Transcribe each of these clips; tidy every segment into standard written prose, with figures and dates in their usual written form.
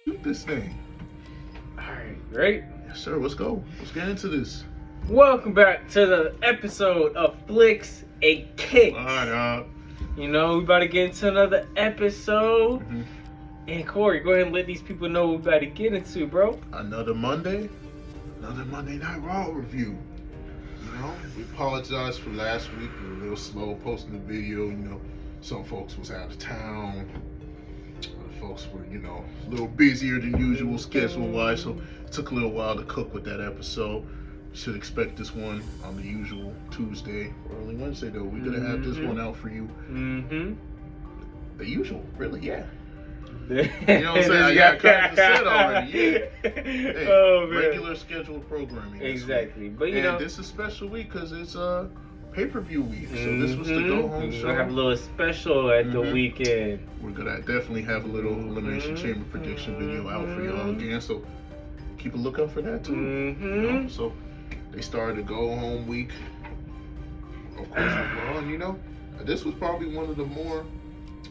Shoot this thing. Alright, ready? Yes, sir. Let's go. Let's get into this. Welcome back to the episode of Flicks and Kicks. What up? You know, we about to get into another episode. Mm-hmm. And Corey, go ahead and let these people know what we about to get into, bro. Another Monday Night Raw review. You know, we apologize for last week. We were a little slow posting the video. You know, some folks was out of town. Other folks were, a little busier than usual schedule-wise. So it took a little while to cook with that episode. You should expect this one on the usual Tuesday, early Wednesday, though. We're going to have this one out for you. Mm-hmm. The usual, really, yeah. You know what I'm saying? I got kind of said already. Yeah. Hey, oh, man. Regular scheduled programming. Exactly. But this is a special week because it's pay-per-view week. So this was the go-home show. We're gonna have a little special at the weekend. We're gonna definitely have a little Elimination Chamber prediction video out for y'all again. So keep a lookout for that too. You know? So they started the go-home week. Of course, with Raw. This was probably one of the more,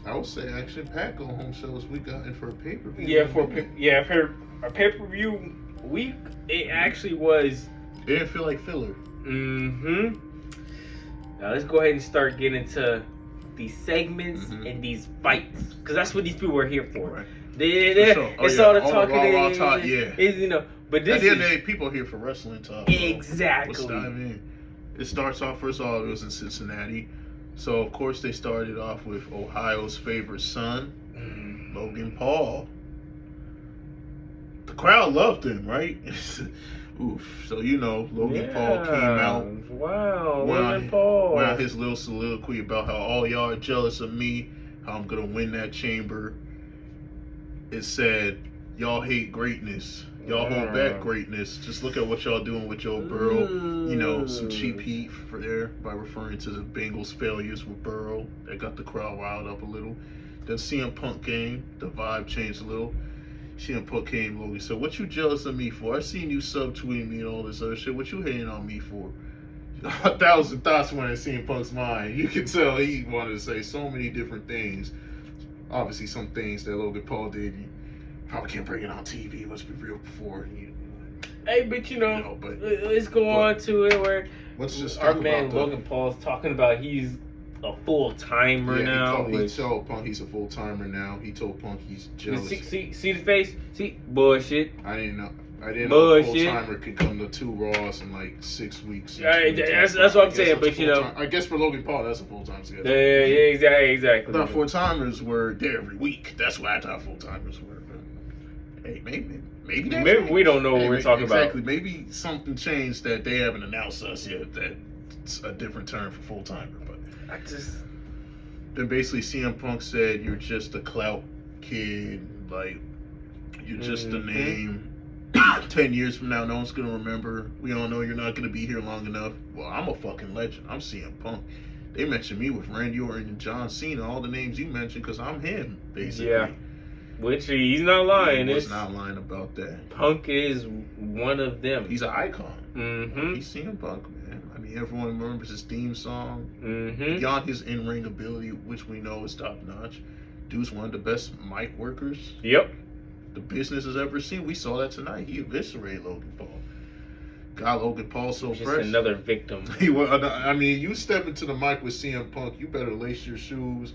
I would say, action-packed go-home shows we got in for a pay-per-view. Yeah, for a pay-per-view week, it actually was. It didn't feel like filler. Mm-hmm. Now let's go ahead and start getting into these segments and these fights, because that's what these people are here for. Right. It's all the talking. Raw talk, yeah. But this at the end of the day, people are here for wrestling talk. Exactly. It starts off, first of all, it was in Cincinnati. So, of course, they started off with Ohio's favorite son, Logan Paul. The crowd loved him, right? Oof. So, Logan Paul came out. Wow, Logan Paul. Went out his little soliloquy about how all y'all are jealous of me, how I'm going to win that chamber. It said, y'all hate greatness. Y'all hold back greatness. Just look at what y'all doing with Joe Burrow. Some cheap heat for there by referring to the Bengals' failures with Burrow. That got the crowd riled up a little. Then CM Punk came. The vibe changed a little. CM Punk came, Logan said, what you jealous of me for? I seen you subtweeting me and all this other shit. What you hating on me for? 1,000 thoughts went in CM Punk's mind. You can tell he wanted to say so many different things. Obviously, some things that Logan Paul did, you probably can't bring it on TV. Let's be real before. Hey, but let's go on to it where our man Logan Paul's talking about he's a full-timer now. He told Punk he's a full-timer now. He told Punk he's jealous. See the face? See? Bullshit. I didn't know a full-timer could come to 2 Raws in like 6 weeks. That's what I'm saying, but I guess for Logan Paul, that's a full-time schedule. Yeah, exactly. I thought full-timers were there every week. That's what I thought full-timers were. Hey, maybe we don't know what we're talking about. Exactly. Maybe something changed that they haven't announced us yet. That's a different term for full-timer, but. Then basically CM Punk said, you're just a clout kid, like, you're just a name. 10 years from now, no one's going to remember. We all know you're not going to be here long enough. Well, I'm a fucking legend. I'm CM Punk. They mentioned me with Randy Orton and John Cena, all the names you mentioned, because I'm him, basically. Yeah. Which he's not lying. He's not lying about that. Punk is one of them. He's an icon. He's CM Punk, man. I mean, everyone remembers his theme song. Beyond his in-ring ability, which we know is top-notch, dude's one of the best mic workers. Yep. The business has ever seen. We saw that tonight. He eviscerated Logan Paul. Got Logan Paul so just fresh. Another victim. You step into the mic with CM Punk, you better lace your shoes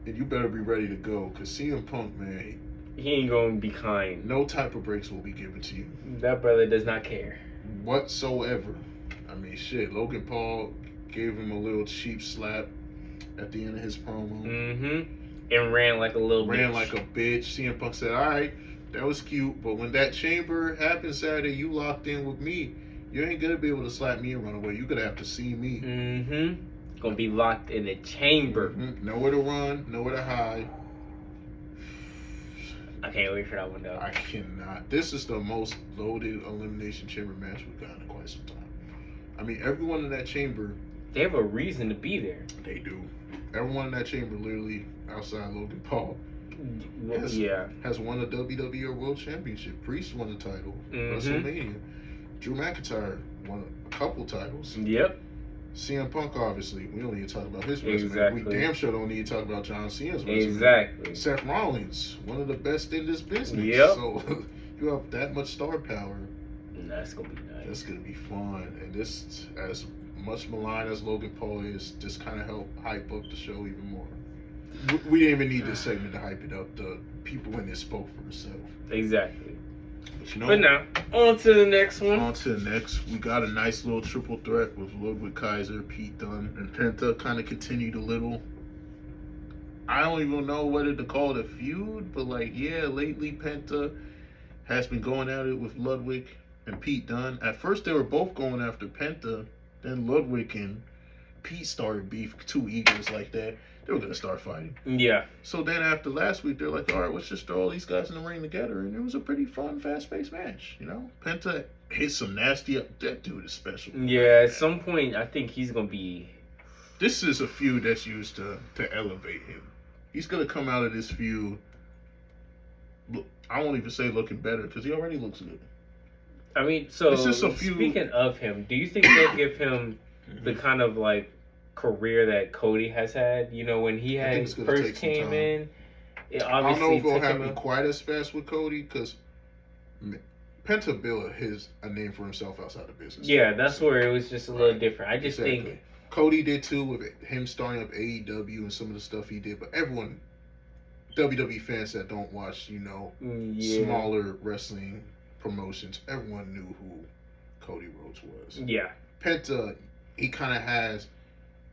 and you better be ready to go. Because CM Punk, man, he ain't going to be kind. No type of breaks will be given to you. That brother does not care. Whatsoever. I mean, shit. Logan Paul gave him a little cheap slap at the end of his promo. And ran like a little bitch. Ran like a bitch. CM Punk said, all right, that was cute, but when that chamber happened Saturday, you locked in with me. You ain't going to be able to slap me and run away. You're going to have to see me. Going to be locked in a chamber. Nowhere to run, nowhere to hide. I can't wait for that one, though. I cannot. This is the most loaded Elimination Chamber match we've gotten in quite some time. I mean, everyone in that chamber... They have a reason to be there. They do. Everyone in that chamber, literally, outside Logan Paul, has won a WWE World Championship. Priest won the title. WrestleMania. Drew McIntyre won a couple titles. Yep. CM Punk, obviously, we don't need to talk about his resume. Exactly. We damn sure don't need to talk about John Cena's resume. Exactly. Seth Rollins, one of the best in this business. Yep. So you have that much star power. And that's gonna be nice. That's gonna be fun. And this, as much maligned as Logan Paul is, just kind of help hype up the show even more. We didn't even need this segment to hype it up. The people in this spoke for themselves. Exactly. But you know, But now, on to the next one. On to the next. We got a nice little triple threat with Ludwig Kaiser, Pete Dunne, and Penta. Kind of continued a little. I don't even know whether to call it a feud, but like, yeah, lately Penta has been going at it with Ludwig and Pete Dunne. At first, they were both going after Penta. Then Ludwig and Pete started beef. Two egos like that. They were gonna start fighting. Yeah. So then after last week, they're like, all right, let's just throw all these guys in the ring together. And it was a pretty fun, fast-paced match, you know? Penta hit some nasty up. That dude is special. Yeah, at some point, I think he's going to be... This is a feud that's used to elevate him. He's going to come out of this feud, I won't even say looking better, because he already looks good. I mean, so this is a feud. Speaking of him, do you think they'll give him the kind of, like, career that Cody has had? You know, when he had first came in, it obviously I don't know if it'll took happen quite as fast with Cody, because Penta built a name for himself outside of business. Yeah, that's where it was just a little different. I just think Cody did too, with him starting up AEW and some of the stuff he did. But everyone, WWE fans that don't watch, you know, smaller wrestling promotions, everyone knew who Cody Rhodes was. Yeah. Penta, he kind of has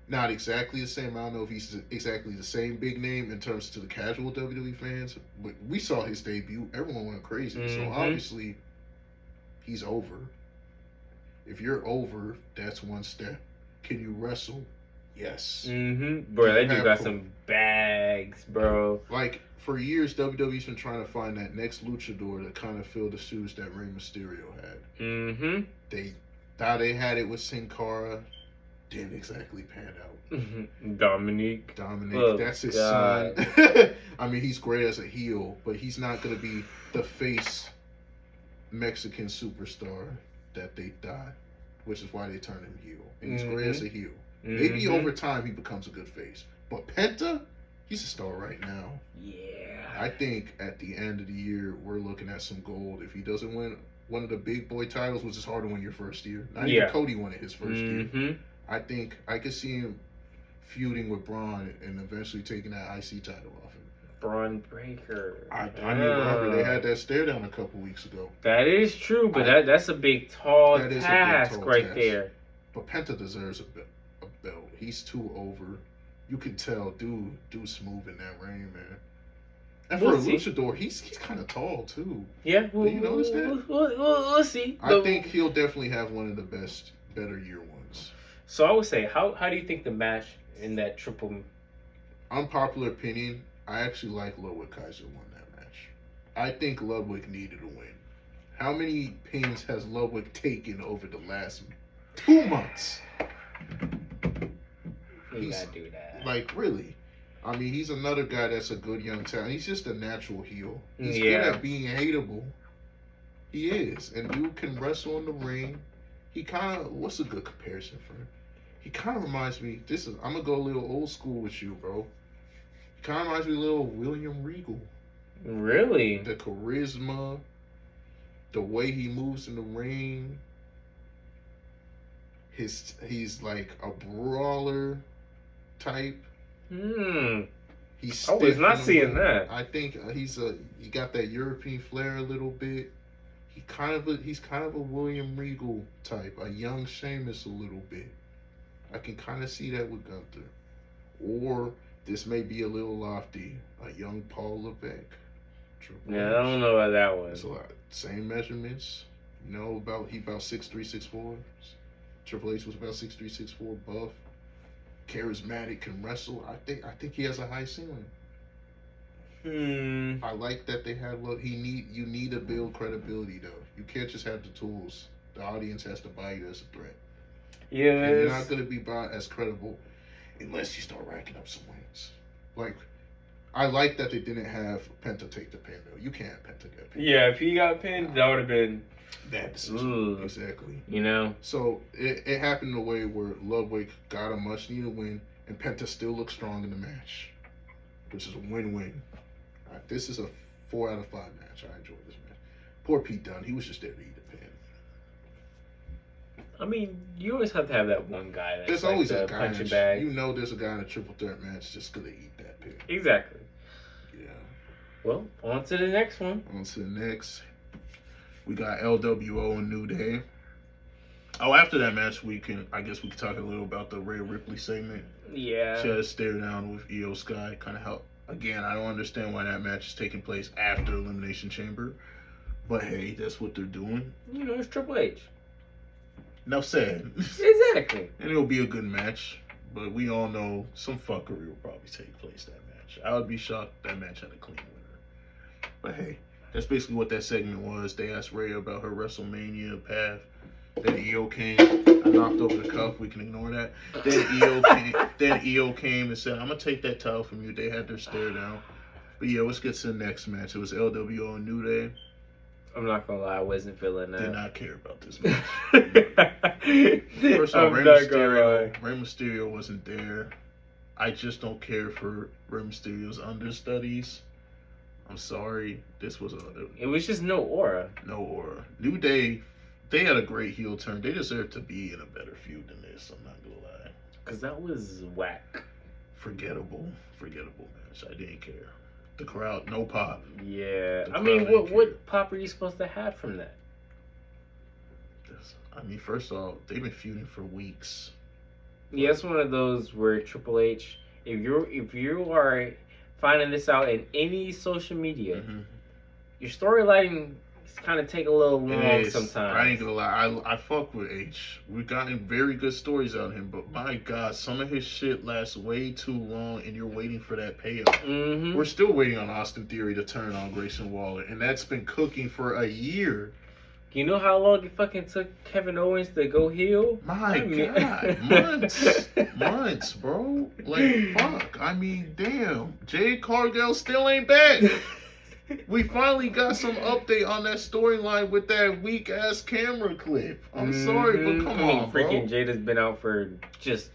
not exactly the same. I don't know if he's exactly the same big name in terms to the casual WWE fans, but we saw his debut. Everyone went crazy. Mm-hmm. So obviously, he's over. If you're over, that's one step. Can you wrestle? Yes. Mm-hmm. Bro, that dude got some bags, bro. Like, for years, WWE's been trying to find that next luchador to kind of fill the shoes that Rey Mysterio had. Mm-hmm. They thought they had it with Sin Cara. Didn't exactly pan out. Mm-hmm. Dominic, that's his son. I mean, he's great as a heel, but he's not going to be the face Mexican superstar that they thought, which is why they turned him heel. And he's great as a heel. Maybe over time he becomes a good face. But Penta, he's a star right now. Yeah. I think at the end of the year, we're looking at some gold. If he doesn't win one of the big boy titles, which is hard to win your first year. Not even Cody won it his first year. I think I could see him feuding with Braun and eventually taking that IC title off him. Braun Breaker. I mean, remember they had that stare down a couple weeks ago. That is true, but that's a big, tall task right there. But Penta deserves a belt. He's too over. You can tell, dude's smooth in that ring, man. And for a luchador, he's kind of tall too. Yeah, did you notice that? We'll see. I think he'll definitely have one of the better year ones. So I would say, how do you think the match in that triple? Unpopular opinion, I actually like Ludwig Kaiser won that match. I think Ludwig needed a win. How many pins has Ludwig taken over the last 2 months? You gotta do that. Like, really. I mean, he's another guy that's a good young talent. He's just a natural heel. He's good at being hateable. He is. And dude can wrestle in the ring. He kind of, what's a good comparison for him? He kind of reminds me, I'm going to go a little old school with you, bro. He kind of reminds me a little William Regal. Really? The charisma, the way he moves in the ring. He's like a brawler type. I was not seeing that. I think he got that European flair a little bit. He's kind of a William Regal type, a young Sheamus a little bit. I can kind of see that with Gunther. Or this may be a little lofty, a young Paul Levesque. Yeah, I don't know about that one. It's a lot. Same measurements. You know, he about 6'3", 6'4". Triple H was about 6'3", 6'4", buff. Charismatic, can wrestle. I think he has a high ceiling. I like that they have. Look, you need to build credibility though. You can't just have the tools. The audience has to buy you as a threat. Yeah, and you're not going to be bought as credible unless you start racking up some wins. Like, I like that they didn't have Penta take the pin though. You can't have Penta get pinned. Yeah, if he got pinned, that would have been bad decision. Exactly. You know. So it happened in a way where Ludwig got a much needed win, and Penta still looked strong in the match, which is a win-win. This is a 4 out of 5 match. I enjoyed this match. Poor Pete Dunne. He was just there to eat the pin. I mean, you always have to have that one guy that's there's like always the a guy punching bag. You know there's a guy in a triple threat match just gonna eat that pin. Exactly. Yeah. Well, on to the next one. On to the next. We got LWO and New Day. Oh, after that match, I guess we can talk a little about the Rhea Ripley segment. Yeah. She had a stare down with Io Sky. Kind of helped. Again, I don't understand why that match is taking place after Elimination Chamber. But hey, that's what they're doing. You know, it's Triple H. Enough said. Exactly. And it'll be a good match. But we all know some fuckery will probably take place that match. I would be shocked that match had a clean winner. But hey, that's basically what that segment was. They asked Rhea about her WrestleMania path. Then Io came. I knocked over the cup. We can ignore that. Then Io came and said, "I'm gonna take that title from you." They had their stare down. But yeah, let's get to the next match. It was LWO and New Day. I'm not gonna lie, I wasn't feeling that. Did not care about this match. First off, Rey Mysterio wasn't there. I just don't care for Rey Mysterio's understudies. I'm sorry. This was it was just no aura. No aura. New Day, they had a great heel turn. They deserve to be in a better feud than this. I'm not gonna lie. Cause that was whack. Forgettable match. I didn't care. The crowd, no pop. Yeah. I mean, what pop are you supposed to have from that? I mean, first off, they've been feuding for weeks. Yeah, it's one of those where Triple H, if you are finding this out in any social media, your storyline kind of take a little long sometimes. I ain't gonna lie, I fuck with H. We've gotten very good stories out of him, but my God, some of his shit lasts way too long, and you're waiting for that payoff. We're still waiting on Austin Theory to turn on Grayson Waller, and that's been cooking for a year. You know how long it fucking took Kevin Owens to go heel? My God, months, bro. Like, fuck. I mean, damn. Jade Cargill still ain't back. We finally got some update on that storyline with that weak ass camera clip. I'm sorry, but come on, bro. Freaking Jade has been out for just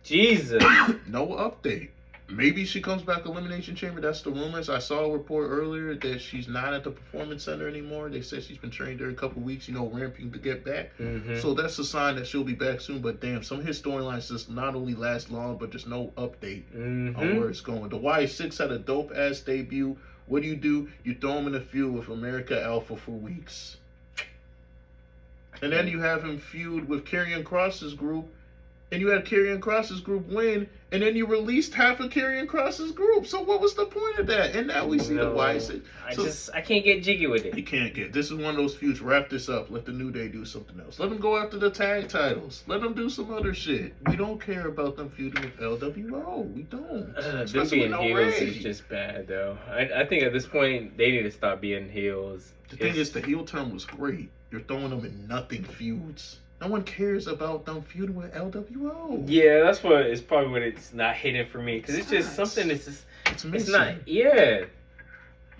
Jesus. No update. Maybe she comes back Elimination Chamber. That's the rumors. I saw a report earlier that she's not at the Performance Center anymore. They said she's been trained there a couple weeks, ramping to get back. So that's a sign that she'll be back soon. But damn, some of his storylines just not only last long, but there's no update on where it's going. The Y6 had a dope ass debut. What do? You throw him in the feud with America Alpha for weeks. And then you have him feud with Karrion Kross's group. And you had Karrion Kross's group win, and then you released half of Karrion Kross's group. So what was the point of that? And now we see the Y6. I can't get jiggy with it. You can't get. This is one of those feuds. Wrap this up. Let the New Day do something else. Let them go after the tag titles. Let them do some other shit. We don't care about them feuding with LWO. We don't. Them being heels is just bad, though. I think at this point they need to stop being heels. The thing is, the heel turn was great. You're throwing them in nothing feuds. No one cares about them feuding with LWO. Yeah, that's what it's probably what it's not hitting for me because it's just something that's just it's missing. It's not. Yeah.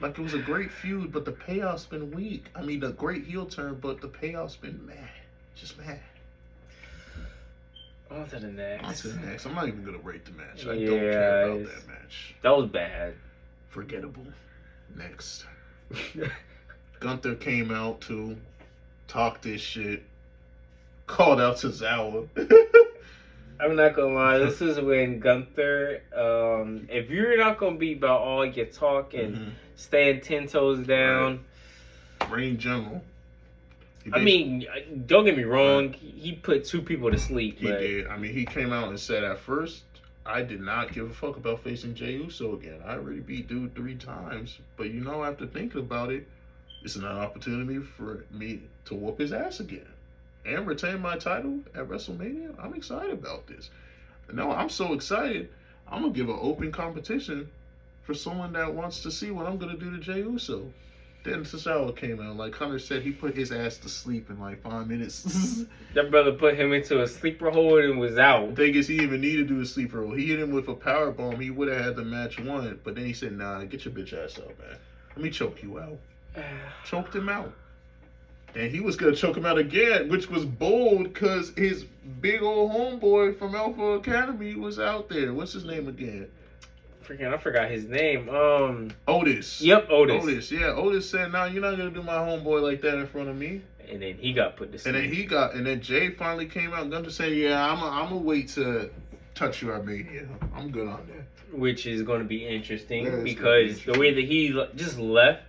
Like it was a great feud, but the payoff's been weak. I mean, a great heel turn, but the payoff's been meh. Just meh. On to the next. I'm not even gonna rate the match. I don't care about that match. That was bad. Forgettable. Next. Gunther came out to talk this shit. Called out to Zawa. I'm not gonna lie, this is when Gunther, if you're not gonna be about all your talk and staying 10 toes down. Reign General. I mean, don't get me wrong, he put 2 people to sleep. He did. I mean, he came out and said at first, I did not give a fuck about facing Jey Uso again. I already beat dude 3 times. But after thinking about it, it's an opportunity for me to whoop his ass again. And retain my title at WrestleMania. I'm excited about this. No, I'm so excited. I'm going to give an open competition for someone that wants to see what I'm going to do to Jey Uso. Then Cesaro came out. Like Hunter said, he put his ass to sleep in like 5 minutes. That brother put him into a sleeper hold and was out. Thing is, he didn't even need to do a sleeper roll. He hit him with a power bomb. He would have had the match won. But then he said, "Nah, get your bitch ass up, man. Let me choke you out." Choked him out. And he was gonna choke him out again, which was bold because his big old homeboy from Alpha Academy was out there. What's his name again? Freaking, I forgot his name. Otis. Yep, Otis. Otis, yeah. Otis said, "Nah, you're not gonna do my homeboy like that in front of me." And then he got put to sleep. And then Jay finally came out. Gunter said, "Yeah, I'm gonna wait to touch you at Mania. I'm good on that." Which is going to be interesting because the way that he just left.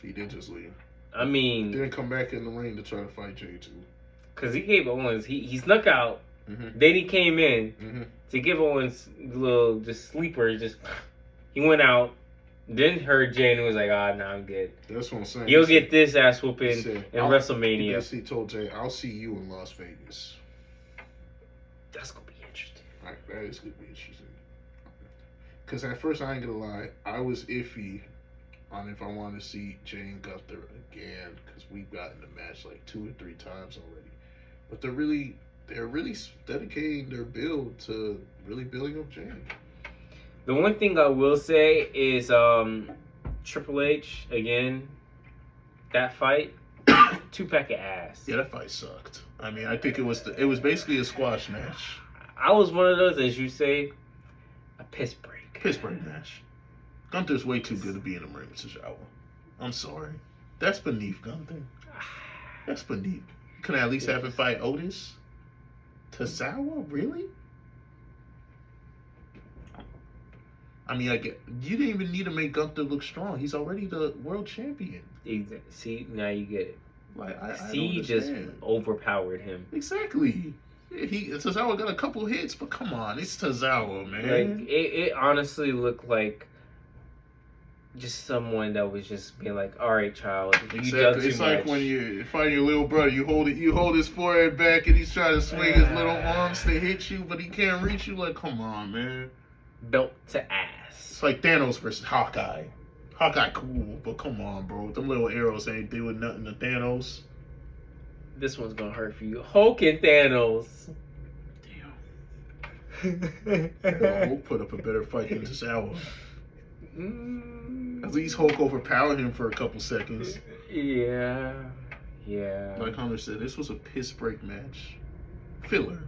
He did just leave. I mean, didn't come back in the ring to try to fight Jay too. Because he gave Owens, he snuck out. Mm-hmm. Then he came in Mm-hmm. to give Owens a little just sleeper. He went out. Then heard Jay and was like, "Ah, nah, I'm good." That's what I'm saying. You'll get this ass whooping in WrestleMania. He told Jay, "I'll see you in Las Vegas." That's gonna be interesting. That is gonna be interesting. Because at first, I ain't gonna lie, I was iffy on if I wanted to see Jay and Gunther again because we've gotten the match like 2 or 3 times already. But they're really dedicating their build to really building up Jay. The one thing I will say is Triple H again. That fight, 2-pack of ass. Yeah, that fight sucked. I mean, I think it was basically a squash match. I was one of those, as you say, a piss break. Piss break match. Gunther's way too good to be in the ring with Cesaro. I'm sorry. That's beneath Gunther. That's beneath. Can I at least have him fight Otis? Cesaro? Really? I mean, you didn't even need to make Gunther look strong. He's already the world champion. See, now you get it. Like, I C just overpowered him. Exactly. Cesaro got a couple hits, but come on, it's Cesaro, man. Like it honestly looked like just someone that was just being like, "All right, child, you done too It's much." like when you find your little brother, you hold his forehead back, and he's trying to swing his little arms to hit you, but he can't reach you. Like, come on, man. Belt to ass. It's like Thanos versus Hawkeye. Hawkeye cool, but come on, bro. Them little arrows ain't doing nothing to Thanos. This one's gonna hurt for you. Hulk and Thanos. Damn. Hulk put up a better fight than this hour. At least Hulk overpowered him for a couple seconds. Yeah. Like Hunter said, this was a piss break match. Filler.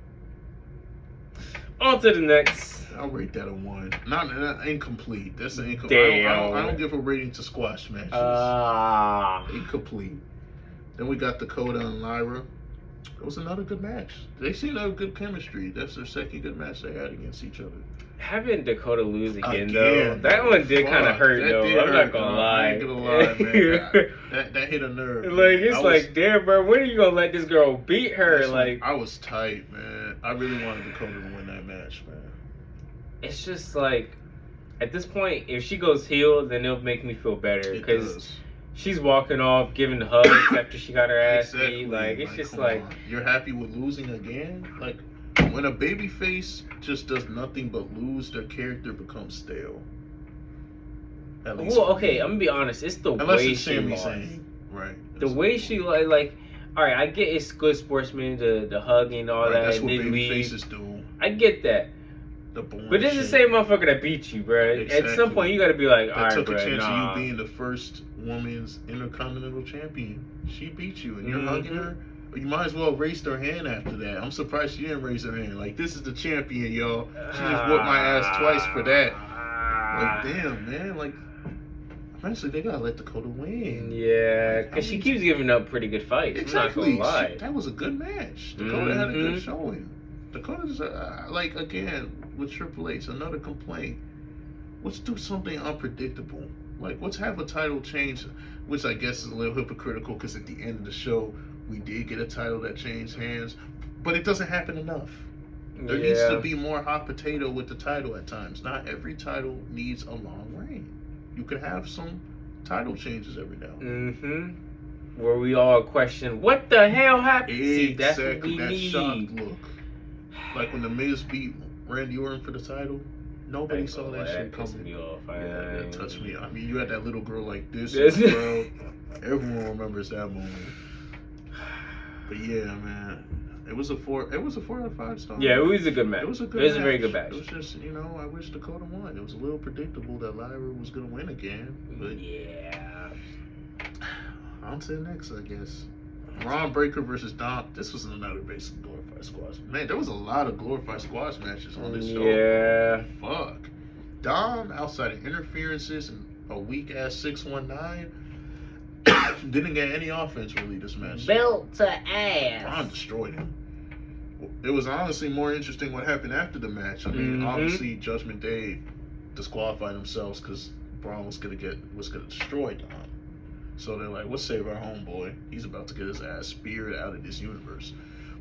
On to the next. I'll rate that a 1. Not incomplete. That's an incomplete. Damn. I don't give a rating to squash matches. Incomplete. Then we got Dakota and Lyra. It was another good match. They seem to have good chemistry. That's their second good match they had against each other. Having Dakota lose again though, that one did kind of hurt though. I'm not gonna lie. I ain't gonna lie, man. that hit a nerve. Like it's damn, bro. When are you gonna let this girl beat her? I was tight, man. I really wanted Dakota to win that match, man. It's just like, at this point, if she goes heel, then it'll make me feel better because she's walking off, giving hugs after she got her ass beat. Like it's just like you're happy with losing again. Like when a baby face just does nothing but lose, their character becomes stale. Well, okay, I'm gonna be honest. It's the way she lost. Right. The way she like. All right, I get it's good sportsman, the hugging and all that. That's what baby faces do. I get that. But this is the same motherfucker that beat you, bro. Exactly. At some point, you got to be like, all right, bro. That took a chance of you being the first women's intercontinental champion. She beat you, and you're hugging her. You might as well raise her hand after that. I'm surprised she didn't raise her hand. Like, this is the champion, y'all. She just whooped my ass twice for that. Like, damn, man. Like, eventually they gotta let Dakota win. Yeah, because she keeps giving up pretty good fights. Exactly. I'm not gonna lie. That was a good match. Dakota had a good showing. Dakota's like again with Triple H, another complaint. Let's do something unpredictable. Like let's have a title change, which I guess is a little hypocritical because at the end of the show we did get a title that changed hands, but it doesn't happen enough. There needs to be more hot potato with the title at times. Not every title needs a long reign. You could have some title changes every now and then. Where we all question, what the hell happened? Exactly. See, that's what we that need. shocked look. Like when The Miz beat Randy Orton for the title. Nobody saw that shit pissed coming. me off. Yeah, that touched me. I mean, you had that little girl like this, Yes. bro. Everyone remembers that moment. But yeah, man, it was a 4 out of 5 star. Yeah, it was a good match. It was a good. It was a very good match. It was just, I wish Dakota won. It was a little predictable that Lyra was gonna win again. But yeah. On to the next, I guess. Braun Breaker versus Dom. This was another basic glorified squash. Man, there was a lot of glorified squash matches on this show. Yeah. Fuck. Dom, outside of interferences and a weak ass 619, didn't get any offense really this match. Belt to ass. Braun destroyed him. It was honestly more interesting what happened after the match. I mean, obviously Judgment Day disqualified themselves because Braun was gonna destroy Dom. So they're like, let's save our homeboy. He's about to get his ass speared out of this universe.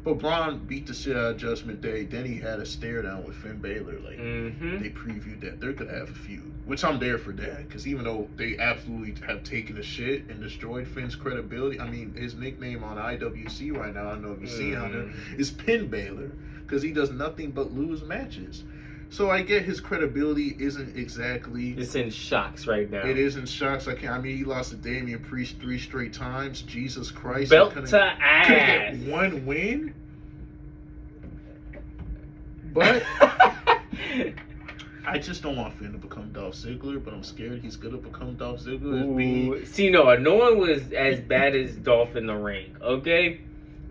But Braun beat the shit out of Judgment Day. Then he had a stare down with Finn Balor. Like, they previewed that they're going to have a feud. Which I'm there for that. Because even though they absolutely have taken a shit and destroyed Finn's credibility. I mean, his nickname on IWC right now, I don't know if you see on there, is Pin Balor. Because he does nothing but lose matches. So I get his credibility isn't exactly... It's in shocks right now. It is in shocks. I mean, he lost to Damian Priest 3 straight times. Jesus Christ. Belt to ass. Couldn't get one win. But I just don't want Finn to become Dolph Ziggler, but I'm scared he's going to become Dolph Ziggler. See, no one was as bad as Dolph in the ring, okay?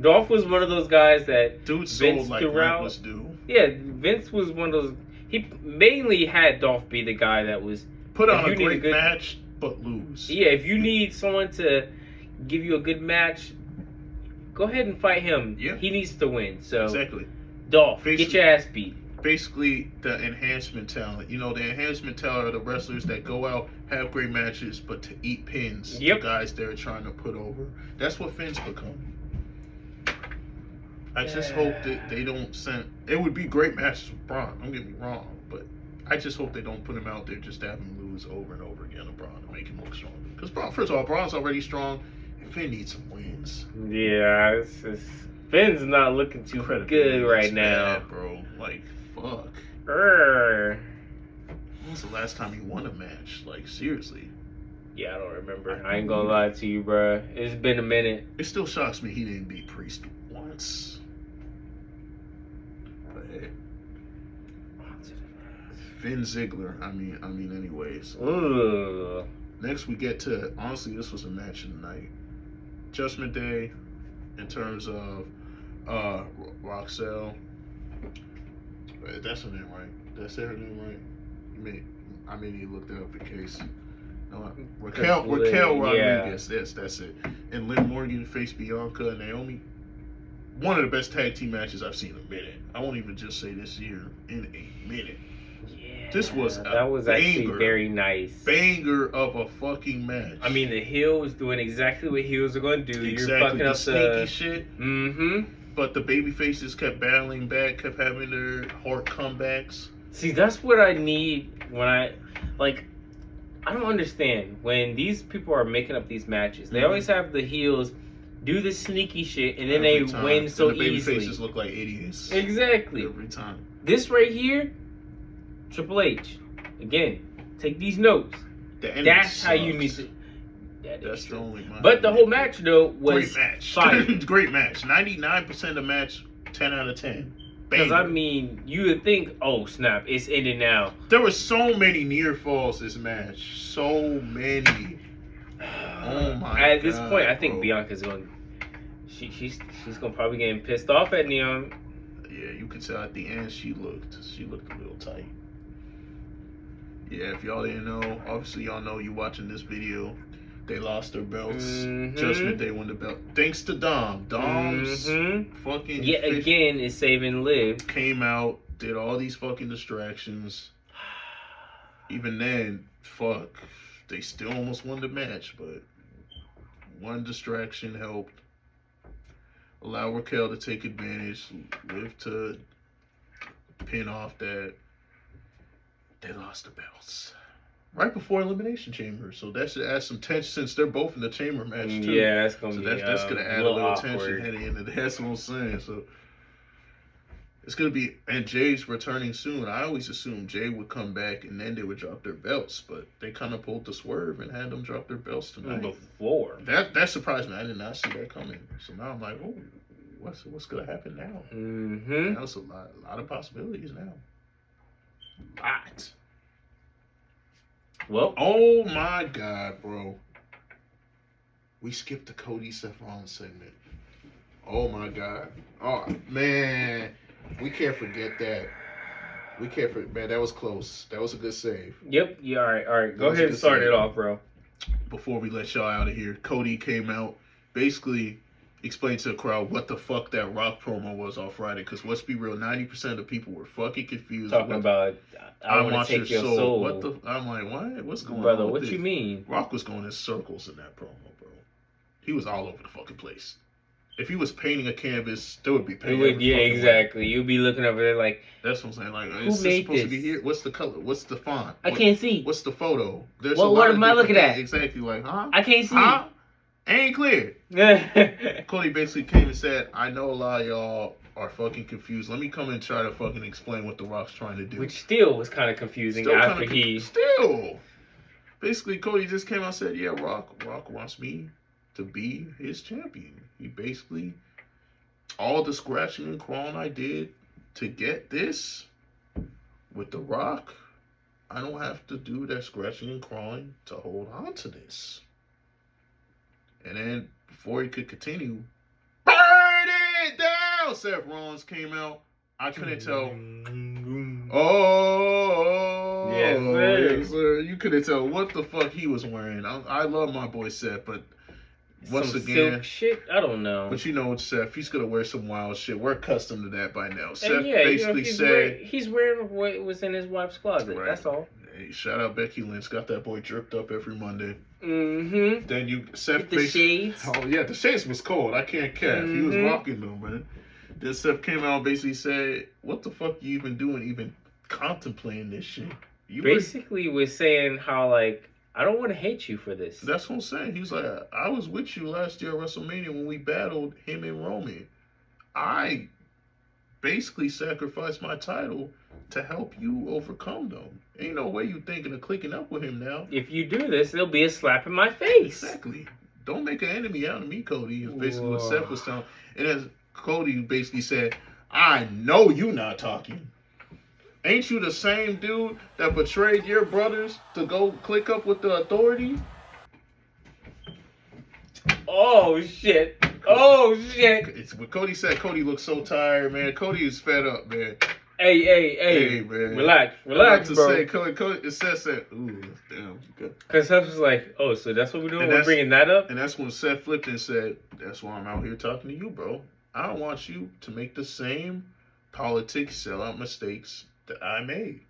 Dolph was one of those guys that Dude sold like reckless dude. Yeah, Vince was one of those... He mainly had Dolph be the guy that was... Put on a great match, but lose. Yeah, if you need someone to give you a good match, go ahead and fight him. Yeah. He needs to win, so... Exactly. Dolph, get your ass beat. Basically, the enhancement talent. The enhancement talent are the wrestlers that go out, have great matches, but to eat pins. The guys they're trying to put over. That's what Finn's become. I just hope that they don't send... It would be great matches with Braun, don't get me wrong, but I just hope they don't put him out there just to have him lose over and over again to Braun to make him look stronger. Because first of all, Braun's already strong, and Finn needs some wins. Yeah, Finn's not looking too good right now. Bad, bro. Like, fuck. When was the last time he won a match? Like, seriously. Yeah, I don't remember. I ain't gonna lie to you, bro. It's been a minute. It still shocks me he didn't beat Priest once. Finn Ziggler. I mean, anyways. Ugh. Next, we get to, honestly, this was a match of the night. Judgment Day, in terms of Roxelle. That's her name, right? Did I say her name right? I mean, you looked it up in case. No, Raquel Rodriguez. Yes, that's it. And Liv Morgan faced Bianca and Naomi. One of the best tag team matches I've seen in a minute. I won't even just say this year, in a minute. Yeah, this was actually very nice. Banger of a fucking match. I mean, the heel was doing exactly what heels are going to do. Exactly. You're fucking up sneaky shit. Mm-hmm. But the baby faces kept battling back, kept having their hard comebacks. See, that's what I need when I don't understand when these people are making up these matches. They always have the heels do the sneaky shit, and then they win so easily. The baby faces look like idiots. Exactly. Every time. This right here, Triple H. Again, take these notes. That's how you need to... That's the only match. But the whole match, though, was great match. fire. Great match. 99% of the match, 10 out of 10. Because, I mean, you would think, oh, snap, it's ending now. There were so many near falls this match. So many. Oh, my God. At this point, I think Bianca's going... She's going to probably get pissed off at Neon. Yeah, you could tell at the end she looked a little tight. Yeah, if y'all didn't know, obviously y'all know you watching this video. They lost their belts. Judgment Day won the belt. Thanks to Dom. Dom's fucking... Yet again is saving Liv. Came out, did all these fucking distractions. Even then, fuck. They still almost won the match, but one distraction helped. Allow Raquel to take advantage. Liv to pin off that. They lost the belts. Right before Elimination Chamber, so that should add some tension since they're both in the Chamber match too. Yeah, that's gonna that's gonna add a little tension heading into that. That's what I'm saying. So It's gonna be, and Jay's returning soon. I always assumed Jay would come back and then they would drop their belts, but they kind of pulled the swerve and had them drop their belts tonight. Before That surprised me. I did not see that coming. So now I'm like, oh, what's gonna happen now? Mm-hmm. Now it's a lot of possibilities now. Lot. Well, oh my God, bro. We skipped the Cody Seth Rollins segment. Oh my God. Oh man. We can't forget that. We can't forget, man. That was close. That was a good save. Yep. Yeah. All right. Go ahead and start it off, bro. Before we let y'all out of here, Cody came out, basically explained to the crowd what the fuck that Rock promo was on Friday. Because let's be real, 90% of the people were fucking confused. Talking about, I want to take your soul. What the? I'm like, what? What's going on? Brother, with what this? you mean? Rock was going in circles in that promo, bro. He was all over the fucking place. If he was painting a canvas, there would be paint. Yeah, exactly. You'd be looking over there like, that's what I'm saying. Like, who is this made supposed this? to be here? What's the color? What's the font? I can't see. What's the photo? There's well, what am I looking at? Exactly. Like, huh? I can't see. Huh? Ain't clear. Cody basically came and said, I know a lot of y'all are fucking confused. Let me come and try to fucking explain what The Rock's trying to do. Which still was kind of confusing after he... Still. Basically, Cody just came out and said, yeah, Rock wants me to be his champion. He basically... all the scratching and crawling I did to get this with The Rock, I don't have to do that scratching and crawling to hold on to this. And then before he could continue, burn it down! Seth Rollins came out. I couldn't tell. Oh, yes, sir. You couldn't tell what the fuck he was wearing. I love my boy Seth, but once some again, silk shit. I don't know. But you know what, Seth? He's gonna wear some wild shit. We're accustomed to that by now. Seth yeah, basically said he's wearing what was in his wife's closet. Right. That's all. Hey, shout out Becky Lynch. Got that boy dripped up every Monday. Mm-hmm. Then Seth the shades. Oh yeah, the shades was cold. I can't cap. He was rocking them, man. Then Seth came out and basically said, "What the fuck you even doing? Even contemplating this shit?" Was saying how like, I don't want to hate you for this. That's what I'm saying. He was like, I was with you last year at WrestleMania when we battled him and Roman. I basically sacrificed my title to help you overcome them. Ain't no way you thinking of clicking up with him now. If you do this, there'll be a slap in my face. Exactly. Don't make an enemy out of me, Cody. Is basically what Seth was telling. And as Cody basically said, I know you not talking. Ain't you the same dude that betrayed your brothers to go click up with the Authority? Oh, shit. Oh, shit. It's what Cody said. Cody looks so tired, man. Cody is fed up, man. Hey, man. Relax, to bro. say, Cody, it says that. Ooh, damn. Because Seth was like, oh, so that's what we're doing? We're bringing that up? And that's when Seth flipped and said, that's why I'm out here talking to you, bro. I don't want you to make the same politics, sellout mistakes that I made.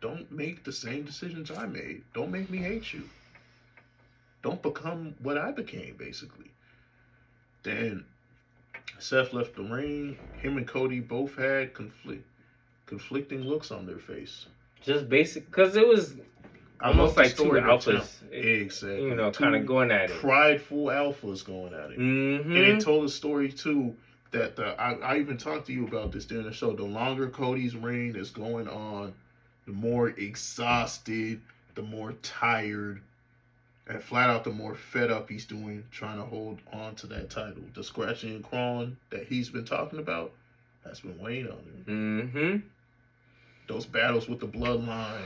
Don't make the same decisions I made. Don't make me hate you. Don't become what I became, basically. Then Seth left the ring. Him and Cody both had conflicting looks on their face. Just basic, because it was almost like two alphas. Exactly. You know, kind of going at it. Prideful alphas going at it. Mm-hmm. And it told a story, too, that I even talked to you about this during the show. The longer Cody's reign is going on, the more exhausted, the more tired, and flat out the more fed up he's doing trying to hold on to that title. The scratching and crawling that he's been talking about has been weighing on him. Mm-hmm. Those battles with the bloodline,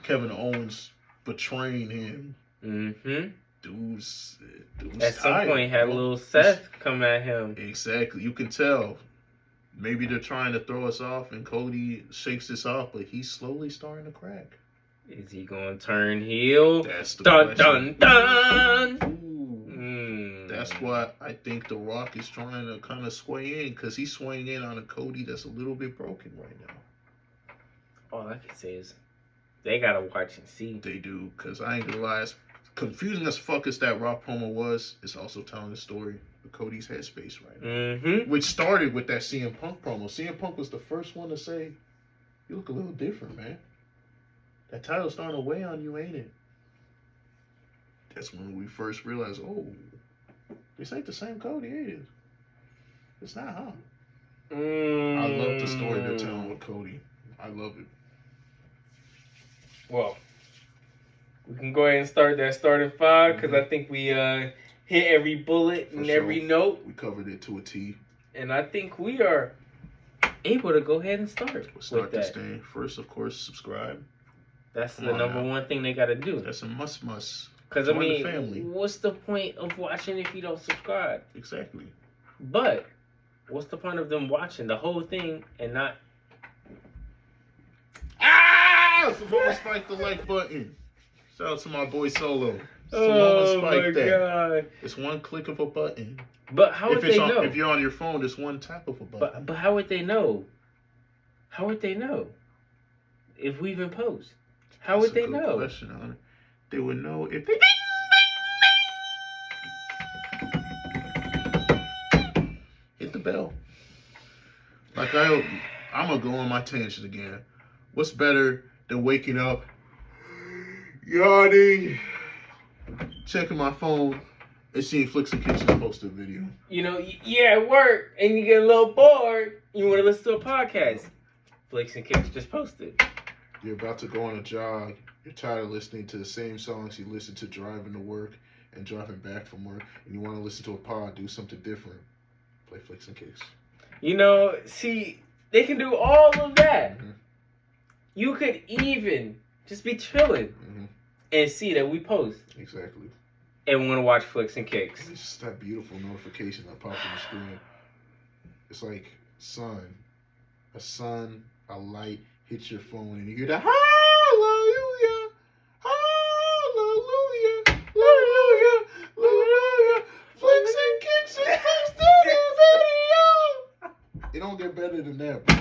Kevin Owens betraying him. Mm-hmm. Dude's at some tired, point had bro. little Seth come at him. Exactly. You can tell. Maybe they're trying to throw us off and Cody shakes this off, but he's slowly starting to crack. Is he going to turn heel? That's the dun, question. dun, dun. That's what I think The Rock is trying to kind of sway in, because he's swaying in on a Cody that's a little bit broken right now. All I can say is they got to watch and see. They do, because I ain't going to lie. As confusing as fuck as that Rock promo was, it's also telling the story of Cody's headspace right now. Mm-hmm. Which started with that CM Punk promo. CM Punk was the first one to say, you look a little different, man. That title's starting to weigh on you, ain't it? That's when we first realized, oh, this ain't the same Cody, ain't it? It's not, huh? I love the story they're telling with Cody. I love it. Well, we can go ahead and start that starting five because I think we hit every bullet and every note. We covered it to a T. And I think we are able to go ahead and start. We'll start this thing. First, of course, subscribe. That's the number one thing they got to do. That's a must. Because, I mean, what's the point of watching if you don't subscribe? Exactly. But what's the point of them watching the whole thing and not... Someone spiked the like button. Shout out to my boy Solo. Oh my God. It's one click of a button. But how would they know? If you're on your phone, it's one tap of a button. But how would they know? How would they know if we even post? How would they know? Question, Hunter. They would know if they hit the bell. Like I'm gonna go on my tangent again. What's better than waking up, yawning, checking my phone, and seeing Flicks and Kicks posted a video? You know, you're at work and you get a little bored. You want to listen to a podcast. Flicks and Kicks just posted. You're about to go on a jog. You're tired of listening to the same songs you listen to driving to work and driving back from work, and you want to listen to a pod, do something different. Play Flicks and Kicks. You know, see, they can do all of that. Mm-hmm. You could even just be chilling and see that we post. Exactly. And want to watch Flicks and Kicks. It's just that beautiful notification that pops on the screen. It's like a sun, a light hits your phone, and you hear the hallelujah, hallelujah, hallelujah, hallelujah. Flicks and Kicks is posted a video. It don't get better than that, bro.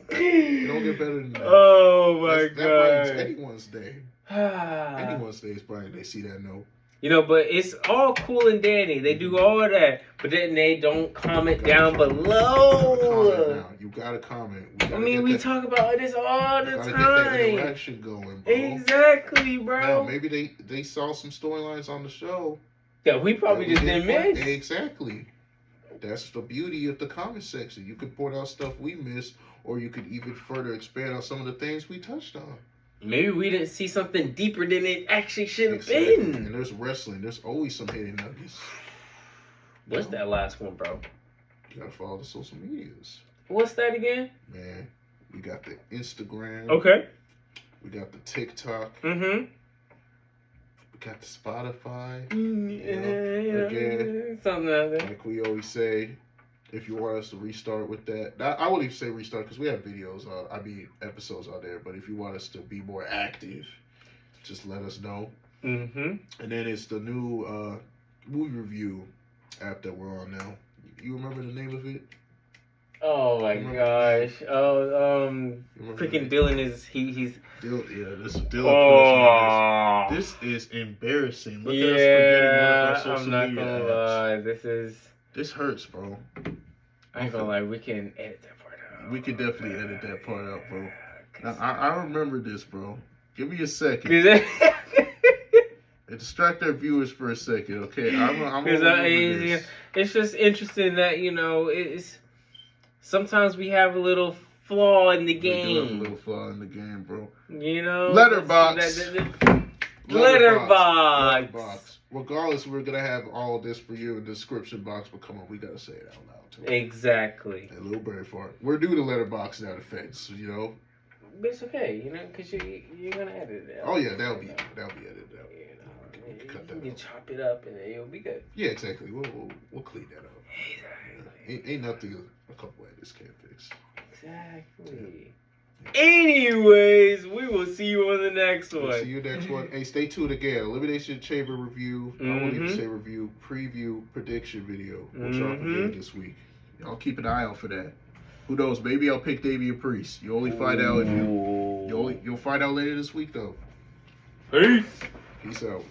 It don't get better than that. Oh my God. That brightens anyone's day. Anyone's day is bright. They see that note. You know, but it's all cool and dandy. They do all of that, but then they don't comment down below. You gotta comment. We talk about this all the time. Get that interaction going, bro. Exactly, bro. Now, maybe they saw some storylines on the show that we probably just didn't miss. Exactly. That's the beauty of the comment section. You could point out stuff we missed, or you could even further expand on some of the things we touched on. Maybe we didn't see something deeper than it actually should have been. And there's wrestling. There's always some hidden nuggets. What's that last one, bro? You gotta follow the social medias. What's that again? Man, we got the Instagram. Okay. We got the TikTok. Mm-hmm. We got the Spotify. Again, something like that. Like we always say, if you want us to restart with that, I wouldn't even say restart because we have videos, episodes out there. But if you want us to be more active, just let us know. Mm-hmm. And then it's the new movie review app that we're on now. You remember the name of it? Oh my gosh! Freaking Dylan is he's. Dylan. Oh, this is embarrassing. Look at us forgetting one of our social media I'm not gonna lie. This hurts, bro. I ain't gonna lie. We can edit that part out. We can definitely edit that part out, bro. Now, I remember this, bro. Give me a second. Distract our viewers for a second, okay? I'm this. It's just interesting that it's sometimes we have a little flaw in the game. We do have a little flaw in the game, bro. Letterbox. Letterbox. Regardless, we're gonna have all of this for you in the description box, but come on, we gotta say it out loud too. Exactly. A little brain fart. We're doing the letterbox now, the feds, But it's okay, because you're gonna edit it. Oh yeah, that'll be edited out. You can chop it up and it'll be good. Yeah, exactly. We'll clean that up. Exactly. Ain't nothing a couple edits can't fix. Exactly. Anyways, we will see you on the next one. See you next one. Hey, stay tuned again. Elimination Chamber review. I won't even say review. Preview prediction video. We'll drop again this week. Y'all keep an eye out for that. Who knows? Maybe I'll pick Damian Priest. You only find out if you'll find out later this week though. Peace. Peace out.